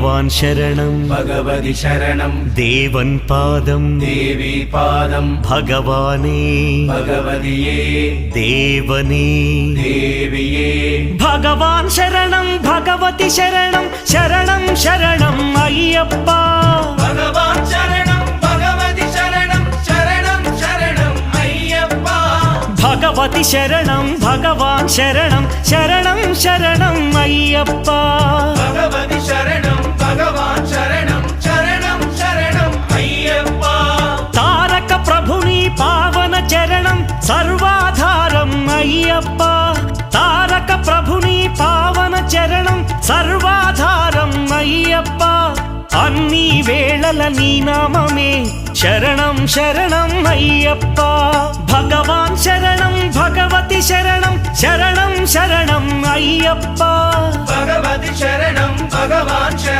भगवान् शरणं भगवति शरणं देवन् पादं देवी पादं भगवाने भगवदिये देवने देविये भगवान् शरणं भगवति शरणं शरणं शरणं अय्यप्पा भगवान् शरणं भगवति शरणं शरणं शरणं अय्यप्पा भगवति शरणं भगवान् शरणं शरणं शरणं अय्यप्पा भगवति शरणं भगवान् शरणं शरणं शरणं अय्यप्पा तारक प्रभुनि पावन चरणं सर्वाधारं अय्यप्पा तारक प्रभुनि पावन चरणं सर्वाधारं अय्यप्पा अन्नी वेळल नी नाममे शरणं शरणं अय्यप्पा भगवान् शरणं भगवति शरणं शरणं शरणं अय्यप्पा भगवति शरणं भगवान् शरणं